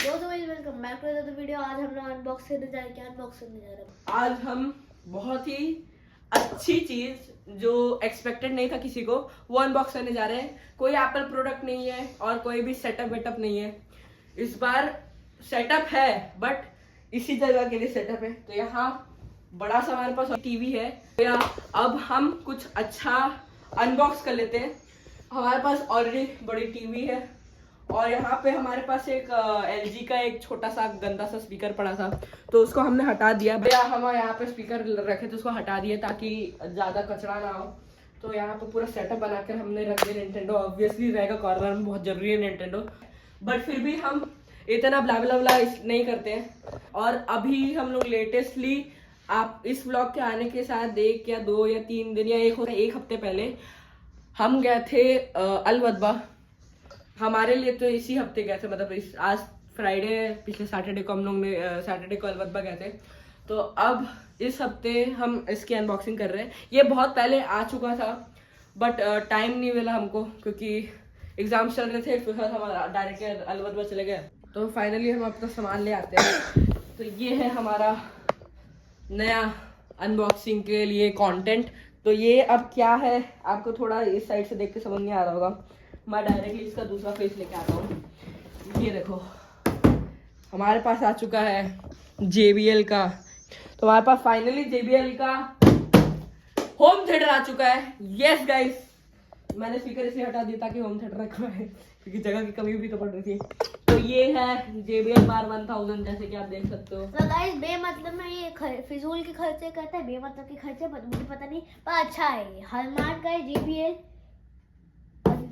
Welcome back to the video. आज हम लोग अनबॉक्स करने जा रहे हैं। आज हम बहुत ही अच्छी चीज जो एक्सपेक्टेड नहीं था किसी को, वो अनबॉक्स करने जा रहे हैं। कोई एप्पल प्रोडक्ट नहीं है और कोई भी सेटअप वेटअप नहीं है। इस बार सेटअप है बट इसी जगह के लिए सेटअप है। तो यहाँ बड़ा सा हमारे पास टीवी है। तो यहाँ अब हम कुछ अच्छा अनबॉक्स कर लेते हैं। हमारे पास ऑलरेडी बड़ी टीवी है और यहाँ पे हमारे पास एक LG का एक छोटा सा गंदा सा स्पीकर पड़ा था, तो उसको हमने हटा दिया। भैया हम यहाँ पे स्पीकर रखे थे, उसको हटा दिया ताकि ज्यादा कचरा ना हो। तो यहाँ पे पूरा सेटअप बनाकर हमने रख दिया। निंटेंडो ऑब्वियसली रहेगा कॉर्नर में, बहुत जरूरी है निंटेंडो, बट फिर भी हम इतना ब्ला ब्ला ब्ला नहीं करते हैं। और अभी हम लोग लेटेस्टली, आप इस व्लॉग के आने के साथ 1 या 2 या 3 दिन या एक हफ्ते पहले हम गए थे अलवदबा। हमारे लिए तो इसी हफ्ते गए थे, मतलब आज फ्राइडे, पिछले सैटरडे को हम लोग ने सैटरडे को अलवदबा गए थे। तो अब इस हफ्ते हम इसकी अनबॉक्सिंग कर रहे हैं। ये बहुत पहले आ चुका था बट टाइम नहीं मिला हमको क्योंकि एग्जाम चल रहे थे, फिर हम डायरेक्ट अलवदबा चले गए। तो फाइनली हम अपना सामान ले आते हैं। तो ये है हमारा नया अनबॉक्सिंग के लिए कंटेंट। तो ये अब क्या है आपको थोड़ा इस साइड से देख के समझ नहीं आ रहा होगा। मैं डायरेक्टली इसका दूसरा फेस लेके आता हूँ। ये देखो हमारे पास आ चुका है JBL का। तो हमारे पास फाइनली JBL का होम थिएटर आ चुका है। यस गाइस, मैंने स्पीकर इसलिए हटा दिया ताकि होम थिएटर रखा है क्योंकि जगह की कमी भी तो पड़ रही थी। तो ये है JBL बार 1000, जैसे कि आप देख सकते हो। तो गाइस बेमतलब में ये फिजूल के खर्चे करता है, बेमतलब के खर्चे मुझे पता नहीं, पर अच्छा है। हॉलमार्क का है JBL,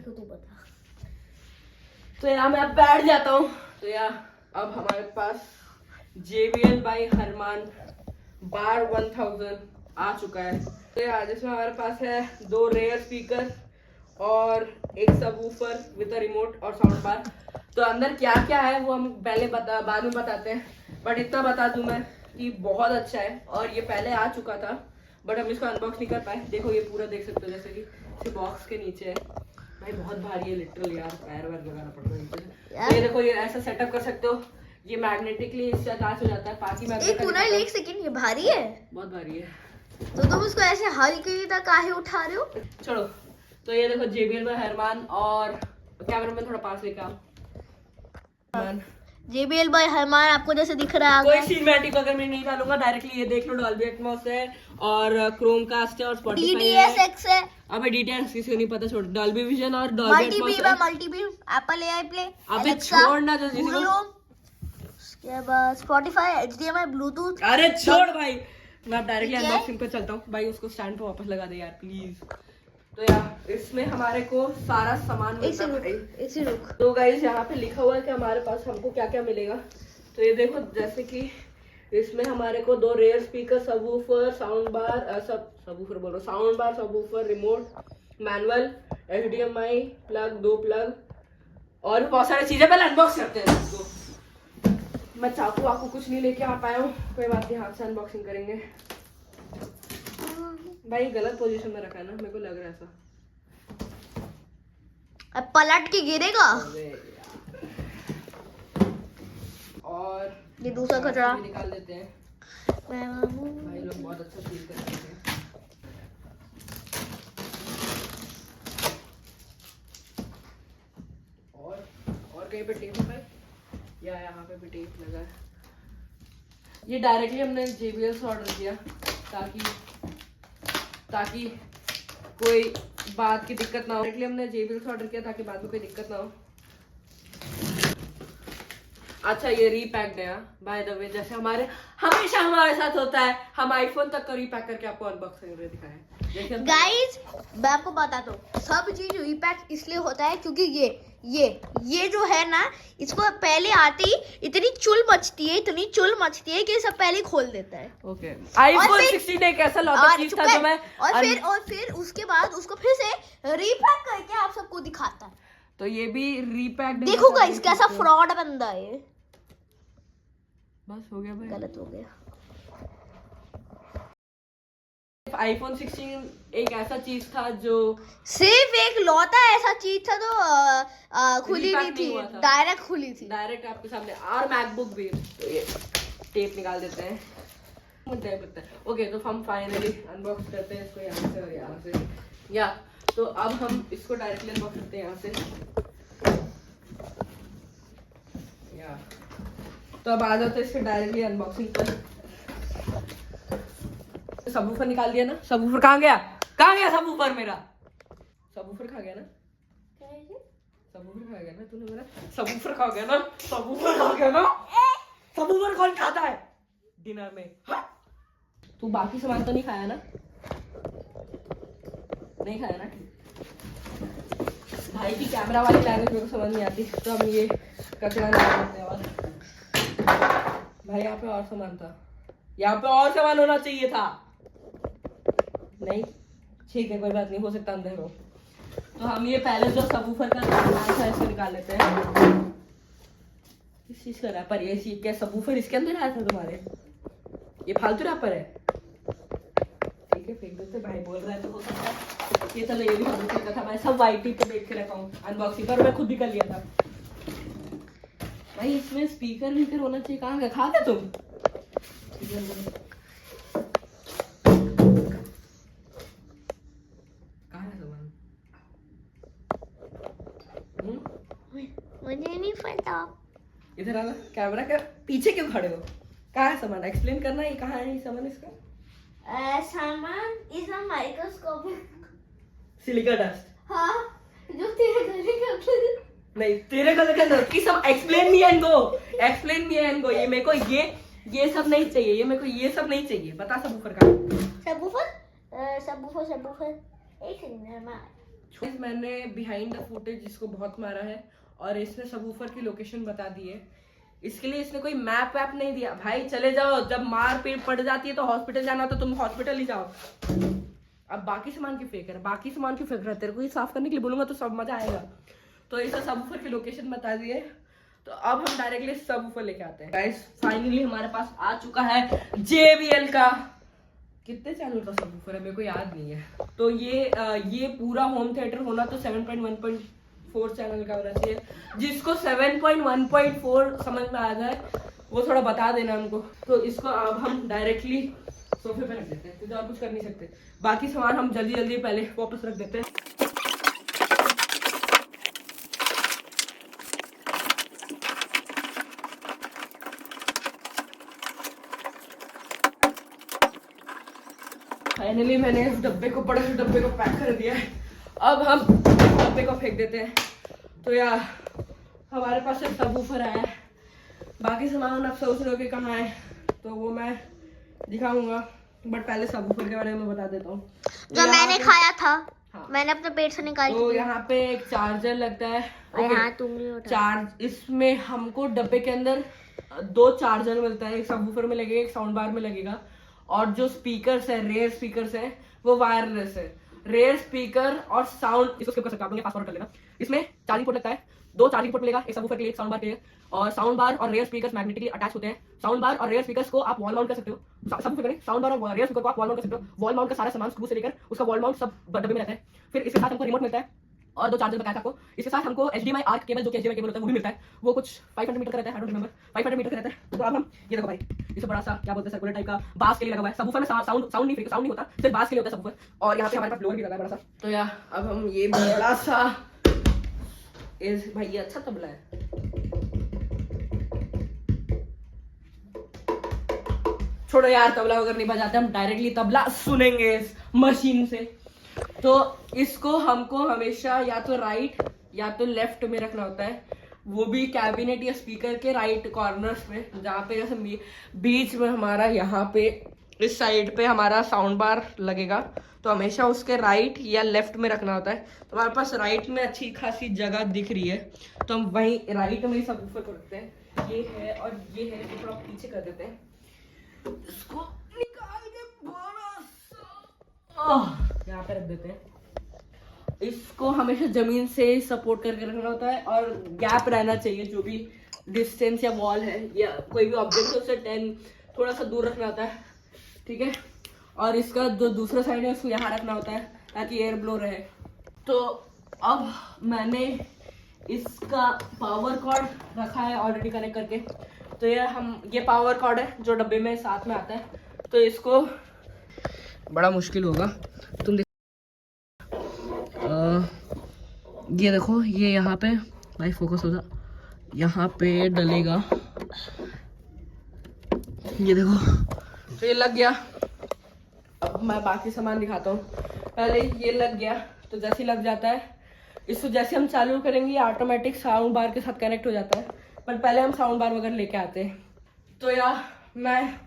को तो पता। तो यहाँ मैं अब बैठ जाता हूँ। तो यहाँ अब हमारे पास JBL बाई हरमान बार 1000 आ चुका है। तो यहाँ जिसमें हमारे पास है 2 रेयर स्पीकर और एक सबवूफर विद रिमोट और साउंड बार। तो अंदर क्या क्या है वो हम पहले बाद में बताते हैं, बट इतना बता दूं मैं कि बहुत अच्छा है। और ये पहले आ चुका था बट हम इसको अनबॉक्स नहीं कर पाए। देखो ये पूरा देख सकते हो, जैसे कि इसे बॉक्स के नीचे है। भाई बहुत भारी है लिटरल यार, पैर वैर लगाना पड़ता है। तो ये देखो, ये ऐसा सेटअप कर सकते हो। ये मैग्नेटिकली इससे अटैच हो जाता है। बाकी मैं एक सेकंड, ये भारी है, बहुत भारी है। तो तुम उसको ऐसे हल्की तक काहे उठा रहे हो? छोड़ो। तो ये देखो JBL बाय हरमान, और कैमरा में थोड़ा पास लेके आओ। JBL बाय हरमान आपको जैसे दिख रहा है। कोई सिनेमैटिक अगर मैं नहीं डालूंगा, डायरेक्टली ये देख लो, डॉल्बी एटमॉस है और क्रोमकास्ट है और स्पॉटिफाई है। DTS:X है। अबे DTS:X किसी को नहीं पता, छोड़। डॉल्बी विजन और डॉल्बी एटमॉस है। मल्टीबीम, एप्पल AI प्ले, अबे छोड़ ना जो जिसको। उसके बाद स्पॉटिफाई, HDMI, ब्लूटूथ। अरे छोड़ भाई, मैं डायरेक्टली अनबॉक्सिंग पे चलता हूँ। भाई उसको स्टैंड पे वापस लगा दे यार प्लीज। तो यार इसमें हमारे को सारा सामान मिलता है। तो गाइस यहाँ पे लिखा हुआ है कि हमारे पास हमको क्या क्या मिलेगा। तो ये देखो, जैसे कि इसमें हमारे को 2 rear speaker, subwoofer, sound bar, subwoofer बोल रहा हूँ, sound bar, subwoofer, remote, manual, HDMI plug, 2 plug और बहुत सारी चीजें। पहले अनबॉक्स करते हैं इसको। मैं चाकू वाकू कुछ नहीं लेके आ पाया हूँ, कोई बात नहीं, हाथ से अनबॉक्सिंग करेंगे। भाई गलत पोजीशन में रखा है ना, मेरे को लग रहा है ऐसा। अब पलट के गिरेगा। और ये दूसरा कचरा निकाल देते हैं। भाई लोग बहुत अच्छा फील करते हैं। और कहीं पे टेप है या यहाँ पे भी टेप लगा है। ये डायरेक्टली हमने JBL से ऑर्डर किया ताकि कोई बात की दिक्कत ना हो। डायरेक्टली हमने JBL से ऑर्डर किया ताकि बाद में कोई दिक्कत ना हो। अच्छा, ये रीपैक्ड है बाय द वे, जैसे हमेशा हमारे साथ होता है। हम आईफोन तक का रीपैक करके आपको अनबॉक्सिंग करके दिखाएं। गाइस मैं आपको बता दूं, सब चीज रीपैक इसलिए होता है क्योंकि ये जो है ना, इसको पहले आते ही इतनी चुल मचती है कि सब पहले खोल देता है। ओके, आईफोन 16 एक ऐसा लौता चीज था जो मैं और फिर उसके बाद उसको फिर से रीपैक करके आप सबको दिखाता है। तो ये भी रीपैक। देखो गाइस कैसा फ्रॉड बंदा है। बस हो गया भाई, गलत हो गया। iPhone 16 एक ऐसा चीज था जो सिर्फ एक लौता ऐसा चीज था तो खुली नहीं Repack थी, नहीं हुआ था। डायरेक्ट खुली थी। डायरेक्ट आपके सामने, और मैकबुक भी। तो ये टेप निकाल देते हैं, ओके। तो हम फाइनली अनबॉक्स करते हैं इसको यहाँ से और यहाँ से, या तो अब हम इसको डायरेक्टली अनबॉक्स करते हैं यहाँ से, या तो अब आ जाते हैं इसके डायरेक्टली अनबॉक्सिंग पर। सबवूफर निकाल दिया ना, सबवूफर कहाँ गया, कहाँ गया सबवूफर मेरा, सबवूफर खा गया ना, सबवूफर खा गया ना तूने मेरा, सबवूफर खा गया ना, सबवूफर खा गया ना। सबवूफर कौन खाता है डिनर में? हाँ? तू बाकी सामान तो नहीं खाया ना, नहीं खाया ना? भाई की कैमरा वाली लैंग्वेज मेरे को समझ नहीं आती, तो हम ये कचरा नहीं करते। और भाई यहाँ पे और सामान था, यहाँ पे और सामान होना चाहिए था, नहीं ठीक है कोई बात नहीं, हो सकता अंदर हो। तो हम ये पहले जो सबवूफर का सामान था इसको निकाल लेते हैं। इस चीज का रैपर, ये चीज क्या सबवूफर इसके अंदर आया था तुम्हारे? ये फालतू रैपर है, ठीक है फेंक देते, भाई बोल रहा है तो हो सकता है। ये चलो ये भी सबवूफर का था, मैं सब वाईटी पे देख के रखा हूँ अनबॉक्सिंग पर, मैं खुद भी कर लिया था। भाई इसमें स्पीकर वीकर होना चाहिए, कहाँ गया, खा गए तुम? मुझे नहीं पता। इधर आना, कैमरा के पीछे क्यों खड़े हो? कहाँ है सामान, एक्सप्लेन करना, ये कहाँ है ये सामान इसका? सामान is a microscope. Silica dust. हाँ, जो तेरे गले के अंदर, नहीं तेरे गले के अंदर की सब एक्सप्लेन नहीं है इनको, एक्सप्लेन नहीं है इनको, ये मेरे को ये सब नहीं चाहिए, ये मेरे को ये सब नहीं चाहिए। बता सबवूफर का, सबवूफर एक सेकंड। मैंने बिहाइंड द फुटेज इसको बहुत मारा है और इसने सबवूफर की लोकेशन बता दी है। इसके लिए इसने कोई मैप वैप नहीं दिया। भाई चले जाओ, जब मार पीट पड़ जाती है तो हॉस्पिटल जाना, तो तुम हॉस्पिटल ही जाओ। अब बाकी सामान क्यों फेंक रहा है, बाकी सामान क्यों फेंक रहा है? तेरे को ये साफ करने के लिए बोलूंगा तो सब मजा आएगा। तो इसे सबवूफर की लोकेशन बता दी है, तो अब हम डायरेक्टली सबवूफर लेके आते हैं। गाइस फाइनली हमारे पास आ चुका है JBL का, कितने चैनल का सबवूफर है मेरे को याद नहीं है। तो ये पूरा होम थिएटर होना तो 7.1.4 चैनल का होना चाहिए। जिसको 7.1.4 समझ में आ जाए वो थोड़ा बता देना हमको। तो इसको अब हम डायरेक्टली सोफे पे रख देते हैं, क्योंकि और कुछ कर नहीं सकते। बाकी सामान हम जल्दी जल्दी पहले वापस रख देते हैं। फाइनली मैंने इस डब्बे को, बड़े से डब्बे को पैक कर दिया है। अब हम डब्बे को फेंक देते हैं। तो यार हमारे पास एक सबवूफर आया है, बाकी सामान आप सोच रहे हो कि कहाँ है, तो वो मैं दिखाऊंगा, बट पहले सबवूफर के बारे में बता देता हूँ। जो मैंने खाया था, हाँ। मैंने अपने पेट से निकाल तो यहाँ पे एक चार्जर लगता है। हाँ, तुम नहीं उठा। चार्ज इसमें हमको डब्बे के अंदर 2 चार्जर मिलता है, एक सबवूफर में लगेगा, एक साउंड बार में लगेगा। और जो स्पीकर्स है, रेयर स्पीकर्स है, वो वायरलेस है। रेयर स्पीकर और साउंड इसको स्किप कर सकते हैं, पासवर्ड कर लेना। इसमें चार्जिंग पोर्ट लगता है, 2 चार्जिंग पोर्ट मिलेगा, एक सबवूफर के लिए, एक साउंड बार के लिए। और साउंड बार और रेयर स्पीकर्स मैग्नेटिकली अटैच होते हैं। साउंड बार और रेयर स्पीकर्स को आप वॉल माउंट कर सकते हो, सबवूफर करें, साउंड बार और रेयर स्पीकर को आप वॉल माउंट कर सकते हो। वॉल माउंट का सारा सामान स्क्रू से लेकर उसका वॉल माउंट सब डब्बे में रहता है। फिर इसके साथ हमको रिमोट मिलता है और 2 चार्जर बताया था आपको। इसके साथ हमको HDMI आर्क केबल, जो कि HDMI केबल होता है, वो भी मिलता है। वो कुछ 500 मीटर का रहता है, आई डोंट रिमेंबर, 500 मीटर का रहता है। तो अब हम ये देखो भाई, इसे बड़ा सा क्या बोलते हैं, सर्कुलर टाइप का बास के लिए लगा हुआ है। सबवूफर में साउंड नहीं होता, सिर्फ बास के लिए होता है सबवूफर। और यहाँ पे हमारे पास लोअर भी लगा है बड़ा सा। तो यार अब हम ये बड़ा सा भाई ये अच्छा तबला है। छोड़ो यार, तबला वगैरह नहीं बजाते, हम डायरेक्टली तबला सुनेंगे इस मशीन से। तो इसको हमको हमेशा या तो राइट या तो लेफ्ट में रखना होता है, वो भी कैबिनेट या स्पीकर के राइट कॉर्नर्स में, जहाँ पे जैसे बीच में हमारा, यहाँ पे इस साइड पे हमारा साउंड बार लगेगा, तो हमेशा उसके राइट या लेफ्ट में रखना होता है। तो हमारे पास राइट में अच्छी खासी जगह दिख रही है, तो हम वहीं राइट में ही सबवूफर को रखते हैं। ये है और ये है, तो थोड़ा पीछे कर देते हैं, इसको निकाल के बड़ा सा यहाँ पे रख देते हैं। इसको हमेशा जमीन से सपोर्ट करके रखना होता है और गैप रहना चाहिए, जो भी डिस्टेंस या वॉल है या कोई भी ऑब्जेक्ट है उससे 10 थोड़ा सा दूर रखना होता है, ठीक है। और इसका जो दूसरा साइड है उसको यहाँ रखना होता है ताकि एयर ब्लो रहे। तो अब मैंने इसका पावर कॉर्ड रखा है ऑलरेडी कनेक्ट करके। तो ये पावर कॉर्ड है जो डब्बे में साथ में आता है। तो इसको बड़ा मुश्किल होगा, तुम ये देखो, ये यहाँ पे भाई फोकस होगा, यहाँ पे डलेगा, ये देखो। तो ये लग गया। अब मैं बाकी सामान दिखाता हूँ। पहले ये लग गया, तो जैसे ही लग जाता है इसको जैसे हम चालू करेंगे ऑटोमेटिक साउंड बार के साथ कनेक्ट हो जाता है, पर पहले हम साउंड बार वगैरह लेके आते हैं। तो यार मैं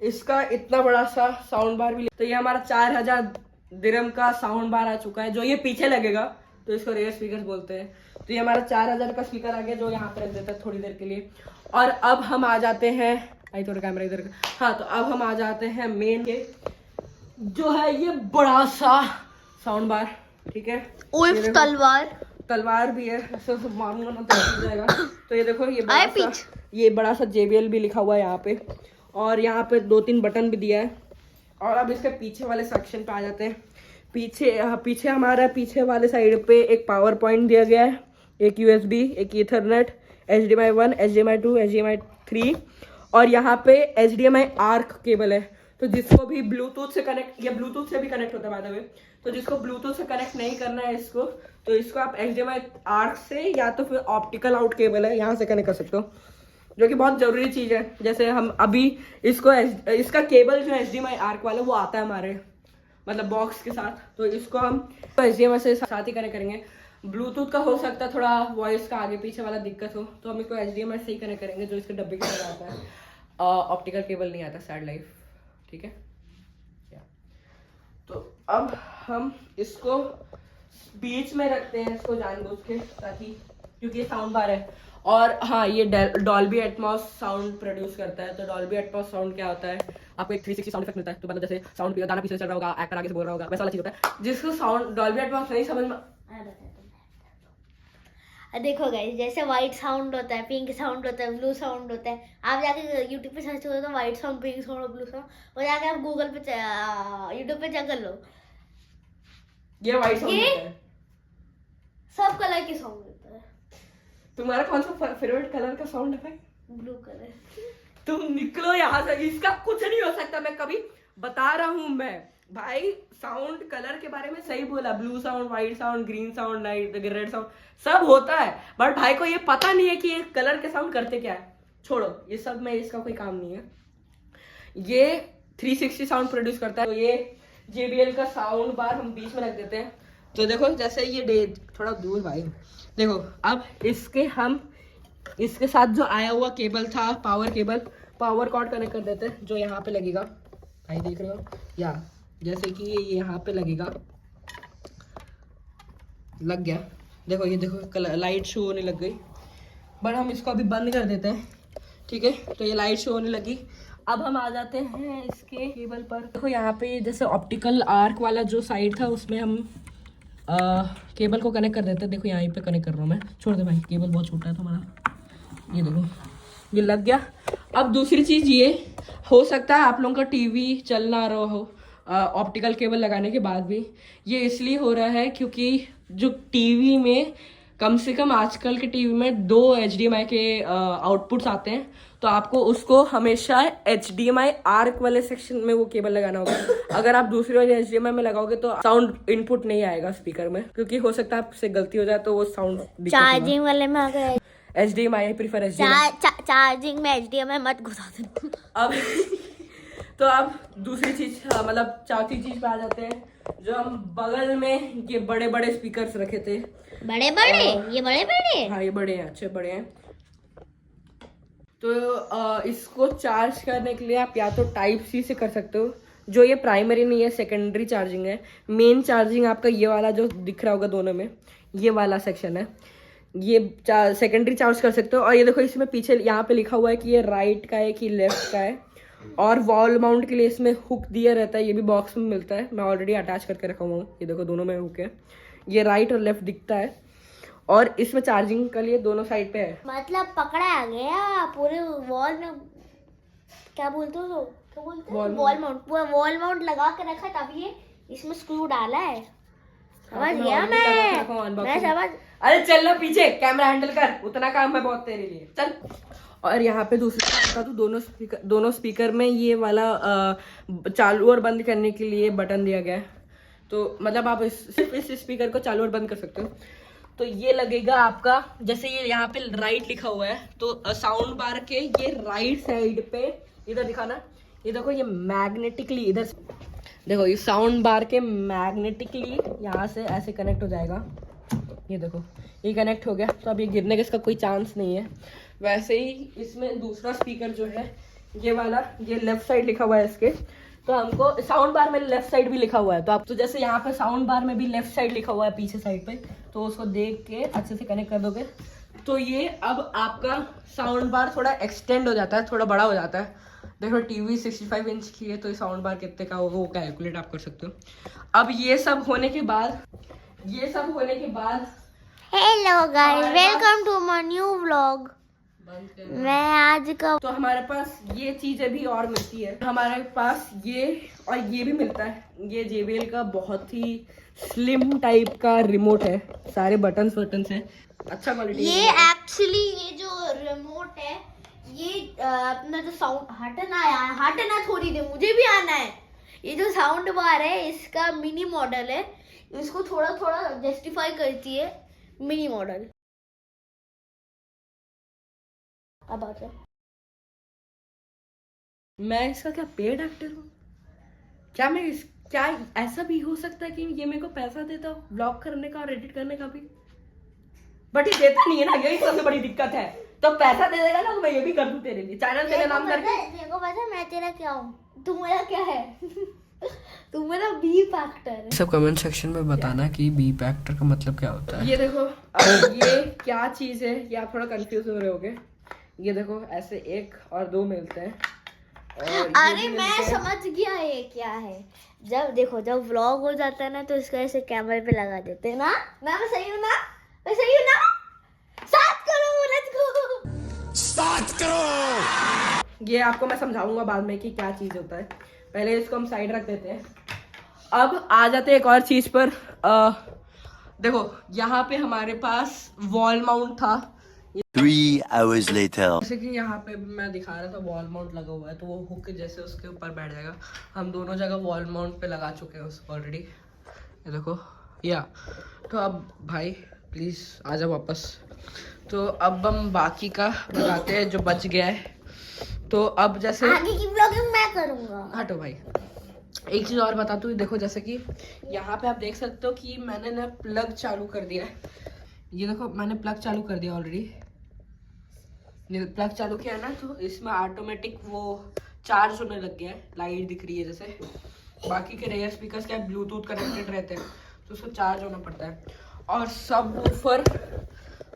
इसका इतना बड़ा सा साउंड बार भी तो ये हमारा 4000 दिरहम का साउंड बार आ चुका है, जो ये पीछे लगेगा, तो इसको रेयर स्पीकर बोलते हैं। तो ये हमारा 4000 का स्पीकर आ गया, जो यहाँ पे रख देता है थोड़ी देर के लिए। और अब हम आ जाते हैं, आई थोड़ा कैमरा इधर का, हाँ, तो अब हम आ जाते हैं मेन के, जो है ये बड़ा सा साउंड बार, ठीक है। उल्फ तलवार भी है, ऐसे मारूंगा ना तो टूट जाएगा। तो ये देखो, ये बड़ा सा JBL भी लिखा हुआ है यहाँ पे, और यहाँ पे 2-3 बटन भी दिया है। और अब इसके पीछे वाले सेक्शन पे आ जाते हैं। पीछे हमारा पीछे वाले साइड पे एक पावर पॉइंट दिया गया है, एक USB, एक ईथरनेट, HDMI 1, HDMI 2, HDMI 3, और यहाँ पे HDMI ARC केबल है। तो जिसको भी ब्लूटूथ से कनेक्ट, या ब्लूटूथ से भी कनेक्ट होता है बाय द वे, तो जिसको ब्लूटूथ से कनेक्ट नहीं करना है इसको, तो इसको आप HDMI ARC से या तो फिर ऑप्टिकल आउट केबल है यहाँ से कनेक्ट कर सकते हो, जो कि बहुत जरूरी चीज है। जैसे हम अभी इसका केबल जो HDMI ARC वाला वो आता है हमारे मतलब बॉक्स के साथ, तो इसको हम HDMI से साथ ही कनेक्ट करेंगे। ब्लूटूथ का हो सकता है थोड़ा वॉइस का आगे पीछे वाला दिक्कत हो, तो हम इसको HDMI से ही कनेक्ट करेंगे, जो इसके डब्बे के साथ आता है। ऑप्टिकल केबल नहीं आता, सैड लाइफ, ठीक है। तो अब हम इसको बीच में रखते हैं, इसको जानबूझ के, ताकि क्योंकि ये साउंड बार है। और हाँ, ये डॉल्बी एटमॉस साउंड प्रोड्यूस करता है। तो डॉल्बी एटमॉस साउंड क्या होता है, आपको एक 360 साउंड इफेक्ट मिलता है। तो मतलब जैसे साउंड गाना पीछे चल रहा होगा, एक्टर आगे से बोल रहा होगा, वैसा वाला चीज होता है। जिसको साउंड डॉल्बी एटमॉस नहीं समझ में, देखो गाइस, जैसे व्हाइट साउंड होता है, पिंक साउंड होता है, ब्लू साउंड होता है। आप जाके यूट्यूब पे सर्च करो तो व्हाइट साउंड, पिंक साउंड और ब्लू साउंड, और जाके आप गूगल पे यूट्यूब पे चेक कर लो, ये व्हाइट साउंड होता है। सब कलर के साउंड होता है। तुम्हारा कौन सा फेवरेट कलर का साउंड है भाई? Blue colour. तुम निकलो यहाँ से, इसका कुछ नहीं हो सकता। मैं कभी बता रहा हूँ मैं भाई, साउंड कलर के बारे में सही बोला, blue sound, white sound, green sound, night red sound, सब होता है, बट भाई को ये पता नहीं है कि ये कलर के साउंड करते क्या है। छोड़ो ये सब में, इसका कोई काम नहीं है। ये 360 साउंड प्रोड्यूस करता है। तो ये JBL का साउंड बार हम बीच में रख देते हैं। तो देखो, जैसे ये थोड़ा दूर भाई, देखो अब इसके साथ जो आया हुआ केबल था, पावर कॉर्ड कनेक्ट कर देते हैं, जो यहाँ पे लगेगा भाई, देख रहे हो, या जैसे कि ये यहाँ पे लगेगा, लग गया। देखो ये देखो, लाइट शो होने लग गई, बट हम इसको अभी बंद कर देते हैं, ठीक है। तो ये लाइट शो होने लगी। अब हम आ जाते हैं इसके केबल पर। देखो यहाँ पे जैसे ऑप्टिकल आर्क वाला जो साइड था, उसमें हम केबल को कनेक्ट कर देते हैं। देखो यहाँ पे कनेक्ट कर रहा हूँ मैं, छोड़ दे भाई, केबल बहुत छोटा है तुम्हारा। ये देखो, ये लग गया। अब दूसरी चीज़ ये हो सकता है आप लोगों का टीवी चल ना रहा हो ऑप्टिकल केबल लगाने के बाद भी। ये इसलिए हो रहा है क्योंकि जो टीवी में, कम से कम आजकल के टीवी में 2 HDMI के आउटपुट्स आते हैं, तो आपको उसको हमेशा HDMI आर्क वाले सेक्शन में वो केबल लगाना होगा। अगर आप दूसरे वाले HDMI में लगाओगे तो साउंड इनपुट नहीं आएगा स्पीकर में, क्योंकि हो सकता है आपसे गलती हो जाए तो वो साउंड चार्जिंग वाले में आ गए। HDMI प्रीफर HDMI, चार्जिंग में HDMI मत घुसा देना। अब तो अब दूसरी चीज, मतलब चौथी चीज पे आ जाते हैं, जो हम बगल में ये बड़े बड़े स्पीकर्स रखे थे। बड़े बड़े, ये बड़े बड़े, हाँ ये बड़े हैं, अच्छे बड़े हैं। तो इसको चार्ज करने के लिए आप या तो Type-C से कर सकते हो, जो ये प्राइमरी नहीं है, सेकेंडरी चार्जिंग है। मेन चार्जिंग आपका ये वाला जो दिख रहा होगा दोनों में, ये वाला सेक्शन है, ये सेकेंडरी चार्ज कर सकते हो। और ये देखो, इसमें पीछे यहाँ पे लिखा हुआ है कि ये राइट का है कि लेफ्ट का है। और वॉल माउंट के लिए इसमें हुक दिया रहता है, ये भी बॉक्स में मिलता है, मैं ऑलरेडी अटैच करके रखा हुआ हूँ। ये देखो, दोनों में हुक है, ये राइट और लेफ्ट दिखता है। और इसमें चार्जिंग के लिए दोनों साइड पे है, मतलब पकड़ा आ गया पूरे वॉल में। क्या बोलते हो, क्या बोलते हो, Wall वॉल माउंट, पूरा वॉल माउंट लगा के रखा, तभी ये इसमें स्क्रू डाला है। समझ गया मैं समझ। अरे चल ना पीछे, कैमरा हैंडल कर, उतना काम है बहुत तेरे लिए, चल। और यहाँ पे दूसरी बात बता दूं, दोनों स्पीकर में ये वाला चालू और बंद करने के लिए बटन दिया गया है। तो मतलब आप सिर्फ इस स्पीकर को चालू और बंद कर सकते हो। तो ये लगेगा आपका, जैसे ये यहाँ पे राइट लिखा हुआ है, तो साउंड बार के ये राइट साइड पे, इधर दिखाना, ये देखो ये मैग्नेटिकली इधर देखो, ये साउंड बार के मैग्नेटिकली यहाँ से ऐसे कनेक्ट हो जाएगा। ये देखो ये कनेक्ट हो गया, तो अब ये गिरने का इसका कोई चांस नहीं है। वैसे ही इसमें दूसरा स्पीकर जो है ये वाला, ये लेफ्ट साइड लिखा हुआ है इसके, तो हमको साउंड बार में लेफ्ट साइड भी लिखा हुआ है, तो आप तो जैसे यहाँ पे साउंड बार में भी लेफ्ट साइड लिखा हुआ है पीछे साइड पे, तो उसको देख के अच्छे से कनेक्ट कर दोगे, तो ये अब आपका साउंड बार थोड़ा एक्सटेंड हो जाता है, थोड़ा बड़ा हो जाता है। देखो टीवी 65 इंच की है, तो ये साउंड बार कितने का होगा वो कैलकुलेट आप कर सकते हो। अब ये सब होने के बाद hello guys, welcome to my new vlog. मैं आज का तो हमारे पास ये चीजें भी और मिलती है, हमारे पास ये और ये भी मिलता है। ये JBL का बहुत ही स्लिम टाइप का रिमोट है, सारे बटन्स है, अच्छा क्वालिटी। ये एक्चुअली ये जो रिमोट है, ये अपना जो साउंड, हटना थोड़ी देर, मुझे भी आना है। ये जो साउंड बार है इसका मिनी मॉडल है, इसको थोड़ा थोड़ा जस्टिफाई करती है मिनी मॉडल। अब आ जाओ। मैं इसका क्या पेड एक्टर हूँ क्या? क्या ऐसा भी हो सकता है कि ये मेरे को पैसा देता हो ब्लॉग करने का और एडिट करने का भी? बट ये देता नहीं है ना, यही सबसे बड़ी दिक्कत है। तो पैसा दे देगा ना तो मैं ये भी कर दूं तेरे लिए, चैनल तेरे नाम करके। देखो पता है मैं तेरा क्या हूँ, तू मेरा क्या है? तू मेरा बीप एक्टर है। सब कमेंट सेक्शन में बताना कि बीप एक्टर का मतलब क्या होता है। ये देखो अब ये क्या चीज है, ये आप थोड़ा कंफ्यूज हो रहे होगे। ये देखो ऐसे 1 और 2 मिलते हैं, और अरे मैं समझ गया ये क्या है। जब देखो जब व्लॉग हो जाता है ना, तो इसको ऐसे कैमरे पे लगा देते हैं ना। मैं सही हूँ ना? मैं सही हूँ ना? स्टार्ट करो, लेट्स गो, स्टार्ट करो। ये आपको मैं समझाऊंगा बाद में कि क्या चीज होता है, पहले इसको हम साइड रख देते हैं। अब आ जाते हैं एक और चीज पर। देखो यहाँ पे हमारे पास वॉल माउंट था। 3 hours later. जैसे कि यहाँ पे मैं दिखा रहा था वॉल माउंट लगा हुआ है, तो वो हुक जैसे उसके ऊपर बैठ जाएगा। हम दोनों जगह वॉल माउंट पे लगा चुके हैं उसको ऑलरेडी, ये देखो या। तो अब भाई प्लीज़ आ जाओ वापस। तो अब हम बाकी का बताते हैं जो बच गया है। तो अब जैसे आगे की व्लॉगिंग मैं करूँगा। हटो भाई, एक चीज़ और बताता हूँ। देखो जैसे कि यहाँ पे आप देख सकते हो कि मैंने ना प्लग चालू कर दिया है। ये देखो मैंने प्लग चालू कर दिया ऑलरेडी। प्लग चालू किया ना, तो इसमें ऑटोमेटिक वो चार्ज होने लग गया है, लाइट दिख रही है जैसे। बाकी के रेयर स्पीकर्स क्या ब्लूटूथ कनेक्टेड रहते हैं, तो उसको चार्ज होना पड़ता है। और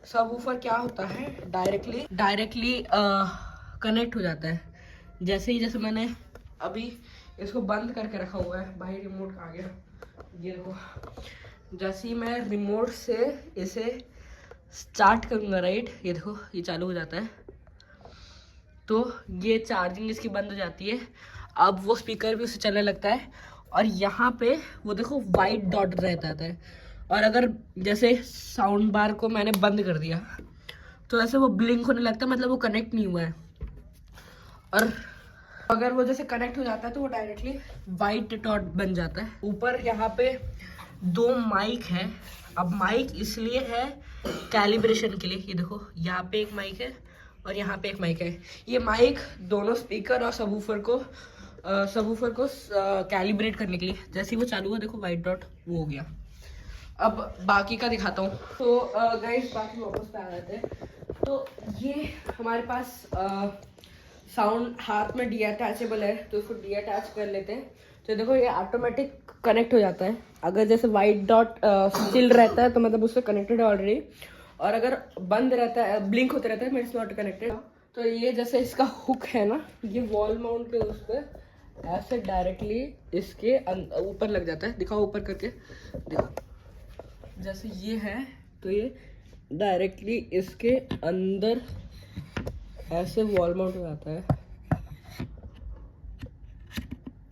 सब ऊपर क्या होता है, डायरेक्टली कनेक्ट हो जाता है। जैसे मैंने अभी इसको बंद करके रखा हुआ है, भाई रिमोट आ गया, ये देखो। जैसे ही मैं रिमोट से इसे स्टार्ट करूँगा, राइट, ये देखो ये चालू हो जाता है, तो ये चार्जिंग इसकी बंद हो जाती है। अब वो स्पीकर भी उससे चलने लगता है, और यहाँ पे वो देखो वाइट डॉट रहता है। और अगर जैसे साउंड बार को मैंने बंद कर दिया, तो ऐसे वो ब्लिंक होने लगता है, मतलब वो कनेक्ट नहीं हुआ है। और अगर वो जैसे कनेक्ट हो जाता है, तो वो डायरेक्टली वाइट डॉट बन जाता है। ऊपर यहाँ पे 2 माइक है। अब माइक इसलिए है कैलिब्रेशन के लिए, ये देखो यहाँ पे एक माइक है और यहाँ पे एक माइक है। ये माइक दोनों स्पीकर और सबवूफर को कैलिब्रेट करने के लिए। जैसे ही वो चालू हुआ, देखो वाइट डॉट वो हो गया। अब बाकी का दिखाता हूँ। तो गाइस बाकी वापस पे आ जाते हैं। तो ये हमारे पास साउंड हाथ में डीअटैचेबल है, तो उसको डीअटैच कर लेते हैं। तो देखो ये ऑटोमेटिक कनेक्ट हो जाता है। अगर जैसे वाइट डॉट स्टिल रहता है, तो मतलब उससे कनेक्टेड है ऑलरेडी। और अगर बंद रहता है, ब्लिंक होते रहता है, मेरे नॉट कनेक्टेड। तो ये जैसे इसका हुक है ना, ये वॉल माउंट पे उस पर ऐसे डायरेक्टली इसके ऊपर लग जाता है। दिखाओ ऊपर करके, देखो जैसे ये है, तो ये डायरेक्टली इसके अंदर ऐसे वॉल माउंट हो जाता है।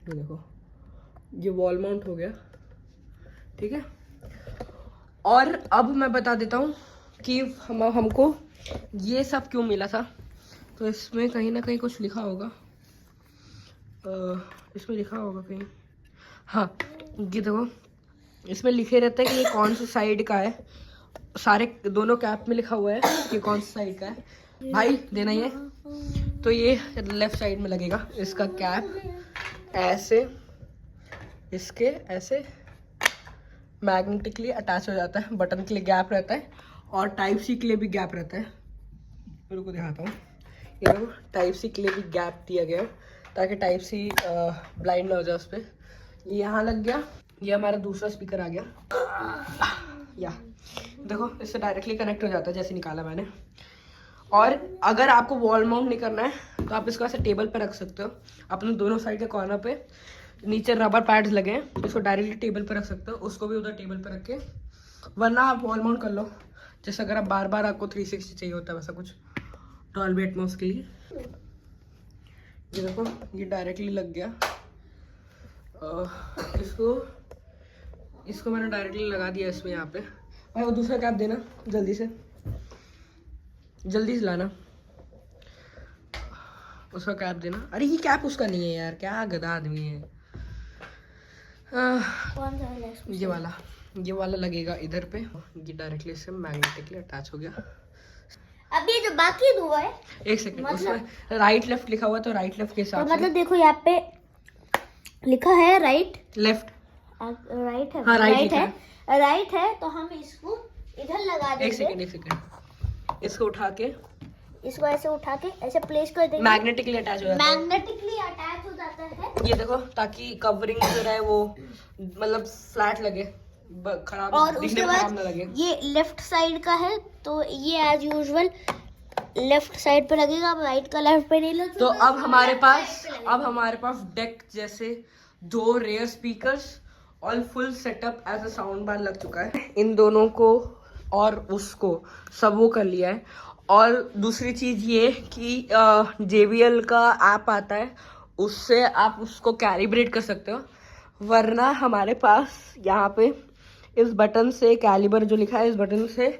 ये देखो, ये वॉल माउंट हो गया, ठीक है। और अब मैं बता देता हूँ कि हमको ये सब क्यों मिला था। तो इसमें कहीं ना कहीं कुछ लिखा होगा, इसमें लिखा होगा कहीं, हाँ ये देखो, इसमें लिखे रहता है कि ये कौन सी साइड का है। सारे दोनों कैप में लिखा हुआ है कि कौन सी साइड का है। भाई देना ये, तो ये लेफ्ट साइड में लगेगा इसका कैप, ऐसे इसके ऐसे मैग्नेटिकली अटैच हो जाता है। बटन के लिए गैप रहता है और टाइप सी के लिए भी गैप रहता है। मेरे को दिखाता हूँ, ये देखो टाइप सी के लिए भी गैप दिया गया है ताकि टाइप सी ब्लाइंड ना हो जाए उस पर। ये यहाँ लग गया, ये हमारा दूसरा स्पीकर आ गया, या देखो इससे डायरेक्टली कनेक्ट हो जाता है जैसे निकाला मैंने। और अगर आपको वॉल माउंट नहीं करना है तो आप इसको ऐसे टेबल पे रख सकते हो, अपने दोनों साइड के कॉर्नर पे। नीचे रबर पैड्स लगे हैं, इसको डायरेक्टली टेबल पे रख सकते हो, उसको भी उधर टेबल पे रख के, वरना आप वॉल माउंट कर लो। जैसे अगर आप बार बार आपको 360 चाहिए होता है वैसा कुछ डॉल्बी एटमॉस के लिए। ये देखो ये डायरेक्टली लग गया, इसको मैंने डायरेक्टली लगा दिया इसमें यहाँ पे। भाई वो दूसरा कैप देना जल्दी से लाना, उसका कैप देना। अरे ये कैप उसका नहीं है यार, क्या गधा आदमी है। कौन सा है? ये वाला लगेगा इधर पे, ये डायरेक्टली इससे मैग्नेटिकली अटैच हो गया। अब ये जो बाकी दो है, एक सेकंड, उसमें राइट लेफ्ट लिखा हुआ है तो राइट लेफ्ट के हिसाब से, मतलब देखो यहाँ पे लिखा है राइट लेफ्ट, राइट है, हाँ राइट है, तो हम इसको इधर लगा देंगे। एक सेकंड, इसको उठा के, इसको ऐसे उठा के ऐसे प्लेस कर देंगे, मैग्नेटिकली अटैच हो जाता है। मैग्नेटिकली अटैच हो जाता है। ये देखो, ताकि कवरिंग जो है वो मतलब फ्लैट लगे, खराब और दिखने उसके में खराब ना बाद लगे। ये लेफ्ट साइड का है तो ये एज यूजुअल लेफ्ट साइड पे लगेगा, अब राइट का लेफ्ट पे नहीं लगेगा। तो अब हमारे पास डेक जैसे 2 रेयर स्पीकर्स और full setup as a sound bar लग चुका है। इन दोनों को और उसको सब वो कर लिया है। और दूसरी चीज ये कि JBL का ऐप आता है, उससे आप उसको कैलिब्रेट कर सकते हो। वरना हमारे पास यहाँ पे इस बटन से कैलिबर जो लिखा है, इस बटन से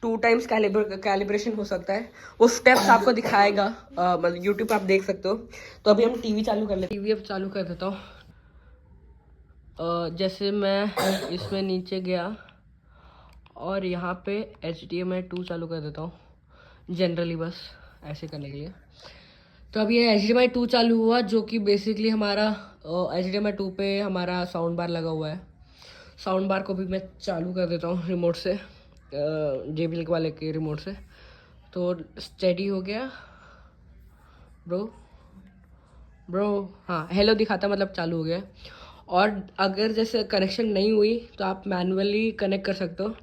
2 टाइम्स कैलिब्रेशन हो सकता है। वो स्टेप्स आपको दिखाएगा, मतलब यूट्यूब पे आप देख सकते हो। तो अभी हम टीवी चालू कर लेते हैं। टीवी अब चालू कर देता हूँ। जैसे मैं इसमें नीचे गया और यहाँ पे HDMI 2 चालू कर देता हूँ, जनरली बस ऐसे करने के लिए। तो अब ये HDMI 2 चालू हुआ, जो कि बेसिकली हमारा HDMI 2 पे हमारा साउंड बार लगा हुआ है। साउंड बार को भी मैं चालू कर देता हूँ रिमोट से, JBL वाले के रिमोट से। तो स्टेडी हो गया ब्रो, हाँ हेलो दिखाता, मतलब चालू हो गया। और अगर जैसे कनेक्शन नहीं हुई तो आप मैनुअली कनेक्ट कर सकते हो।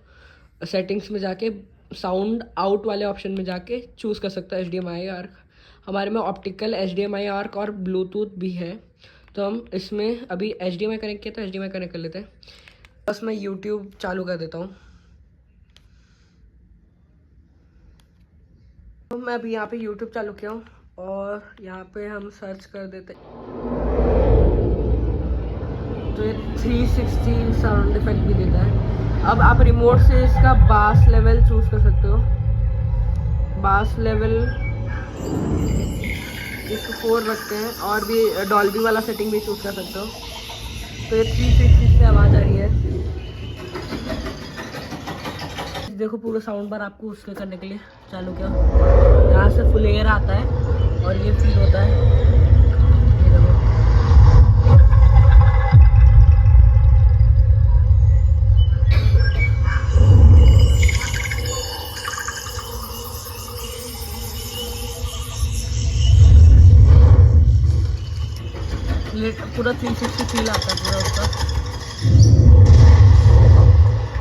सेटिंग्स में जाके साउंड आउट वाले ऑप्शन में जाके चूज़ कर सकते हो HDMI आर्क। हमारे में ऑप्टिकल HDMI आर्क और ब्लूटूथ भी है। तो हम इसमें अभी HDMI कनेक्ट किया तो HDMI कनेक्ट कर लेते हैं। बस मैं YouTube चालू कर देता हूँ। तो मैं अभी यहाँ पे YouTube चालू किया हूँ और यहाँ पे हम सर्च कर देते हैं। तो ये 360 साउंड इफेक्ट भी देता है। अब आप रिमोट से इसका बास लेवल चूज कर सकते हो। बास लेवल इसको 4 रखते हैं और भी डॉल्बी वाला सेटिंग भी चूज कर सकते हो। तो ये 360 से आवाज़ आ रही है। देखो पूरा साउंड बार आपको उसके करने के लिए चालू किया, यहाँ से फुल एयर आता है और ये फील होता है। ये देखो पूरा 360 फील आता है पूरा उसका।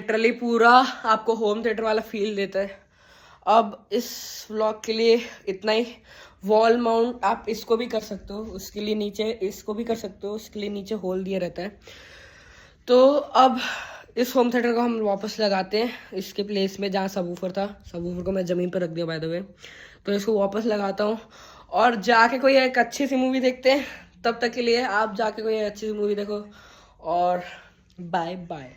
लिटरली पूरा आपको होम थिएटर वाला फील देता है। अब इस व्लॉग के लिए इतना ही। वॉल माउंट आप इसको भी कर सकते हो, उसके लिए नीचे इसको भी कर सकते हो, उसके लिए नीचे होल दिया रहता है। तो अब इस होम थिएटर को हम वापस लगाते हैं इसके प्लेस में जहाँ सबवूफर था। सबवूफर को मैं ज़मीन पर रख दिया बाय द वे। तो इसको वापस लगाता हूँ और जाके कोई एक अच्छी सी मूवी देखते हैं तब तक के लिए आप जाके कोई अच्छी मूवी देखो और बाय बाय।